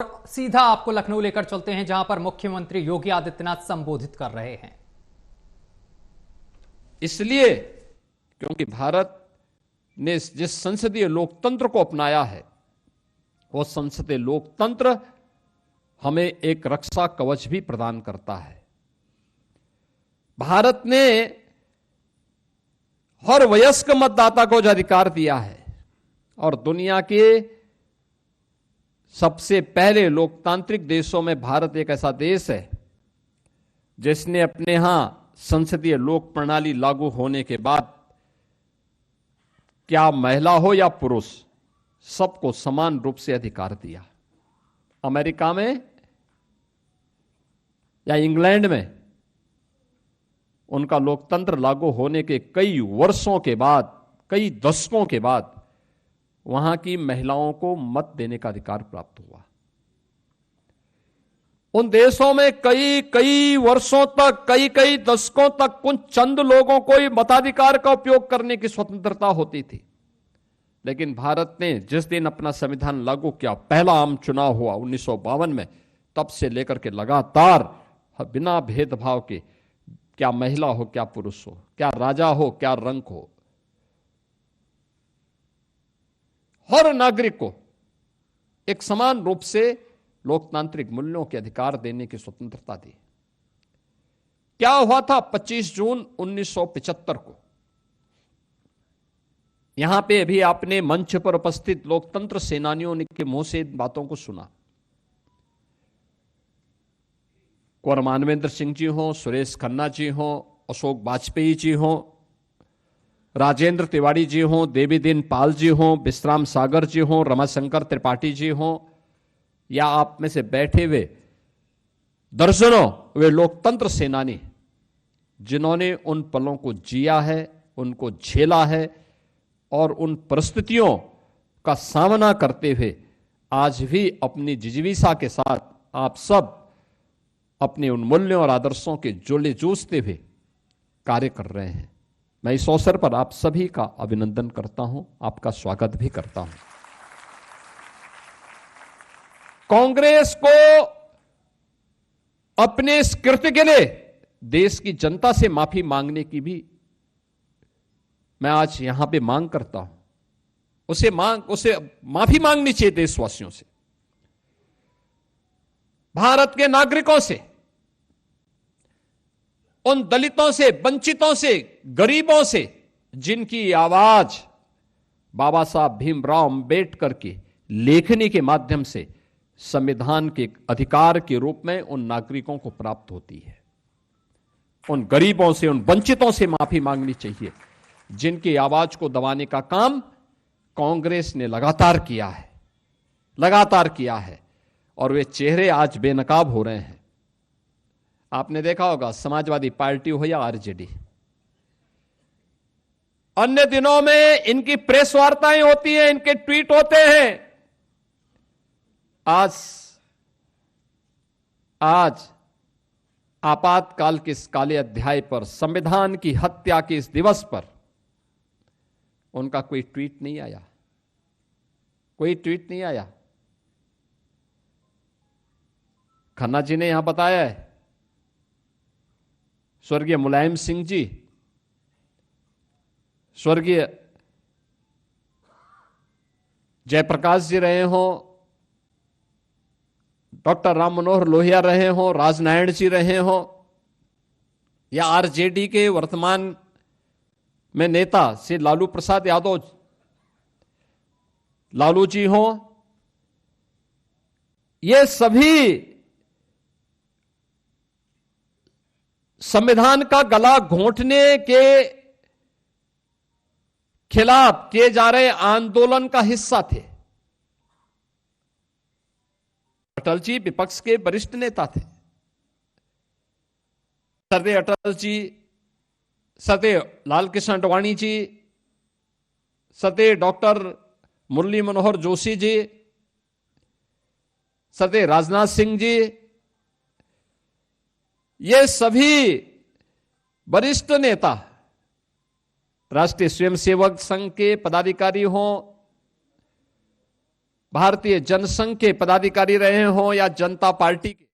सीधा आपको लखनऊ लेकर चलते हैं, जहां पर मुख्यमंत्री योगी आदित्यनाथ संबोधित कर रहे हैं। इसलिए क्योंकि भारत ने जिस संसदीय लोकतंत्र को अपनाया है, वो संसदीय लोकतंत्र हमें एक रक्षा कवच भी प्रदान करता है। भारत ने हर वयस्क मतदाता को जो अधिकार दिया है और दुनिया के सबसे पहले लोकतांत्रिक देशों में भारत एक ऐसा देश है जिसने अपने यहां संसदीय लोक प्रणाली लागू होने के बाद क्या महिला हो या पुरुष, सबको समान रूप से अधिकार दिया। अमेरिका में या इंग्लैंड में उनका लोकतंत्र लागू होने के कई वर्षों के बाद, कई दशकों के बाद वहां की महिलाओं को मत देने का अधिकार प्राप्त हुआ। उन देशों में कई वर्षों तक, कई दशकों तक उन चंद लोगों को ही मताधिकार का उपयोग करने की स्वतंत्रता होती थी। लेकिन भारत ने जिस दिन अपना संविधान लागू किया, पहला आम चुनाव हुआ 1952 में, तब से लेकर के लगातार बिना भेदभाव के, क्या महिला हो क्या पुरुष हो, क्या राजा हो क्या रंक हो, हर नागरिक को एक समान रूप से लोकतांत्रिक मूल्यों के अधिकार देने की स्वतंत्रता दी। क्या हुआ था 25 जून 1975 को? यहां पे अभी आपने मंच पर उपस्थित लोकतंत्र सेनानियों के मुंह से इन बातों को सुना। कुंवर मानवेंद्र सिंह जी हो, सुरेश खन्ना जी हो, अशोक वाजपेयी जी हो, राजेंद्र तिवारी जी हो, देवीदीन पाल जी हो, विश्राम सागर जी हो, रमाशंकर त्रिपाठी जी हो, या आप में से बैठे हुए दर्जनों वे लोकतंत्र सेनानी जिन्होंने उन पलों को जिया है, उनको झेला है और उन परिस्थितियों का सामना करते हुए आज भी अपनी जिजीविषा के साथ आप सब अपने उन मूल्यों और आदर्शों के जोले जूझते हुए कार्य कर रहे हैं। मैं इस अवसर पर आप सभी का अभिनंदन करता हूं, आपका स्वागत भी करता हूं। कांग्रेस को अपने इस कृत्य के लिए देश की जनता से माफी मांगने की भी मैं आज यहां पे मांग करता हूं। उसे माफी मांगनी चाहिए देशवासियों से, भारत के नागरिकों से, उन दलितों से, वंचितों से, गरीबों से, जिनकी आवाज बाबा साहब भीमराव अंबेडकर की लेखनी के माध्यम से संविधान के अधिकार के रूप में उन नागरिकों को प्राप्त होती है। उन गरीबों से, उन वंचितों से माफी मांगनी चाहिए जिनकी आवाज को दबाने का काम कांग्रेस ने लगातार किया है और वे चेहरे आज बेनकाब हो रहे हैं। आपने देखा होगा, समाजवादी पार्टी हो या आरजेडी, अन्य दिनों में इनकी प्रेस वार्ताएं होती हैं, इनके ट्वीट होते हैं। आज आपातकाल के इस काले अध्याय पर, संविधान की हत्या के इस दिवस पर उनका कोई ट्वीट नहीं आया। खन्ना जी ने यहां बताया है, स्वर्गीय मुलायम सिंह जी, स्वर्गीय जयप्रकाश जी रहे हो, डॉक्टर राम मनोहर लोहिया रहे हो, राजनारायण जी रहे हो, या आरजेडी के वर्तमान में नेता श्री लालू प्रसाद यादव, लालू जी हो, ये सभी संविधान का गला घोंटने के खिलाफ किए जा रहे आंदोलन का हिस्सा थे। अटल जी विपक्ष के वरिष्ठ नेता थे। सरदेय अटल जी, सरदेय लालकृष्ण आडवाणी जी, सरदेय डॉक्टर मुरली मनोहर जोशी जी, सरदेय राजनाथ सिंह जी, ये सभी वरिष्ठ नेता, राष्ट्रीय स्वयंसेवक संघ के पदाधिकारी हों, भारतीय जनसंघ के पदाधिकारी रहे हों या जनता पार्टी के।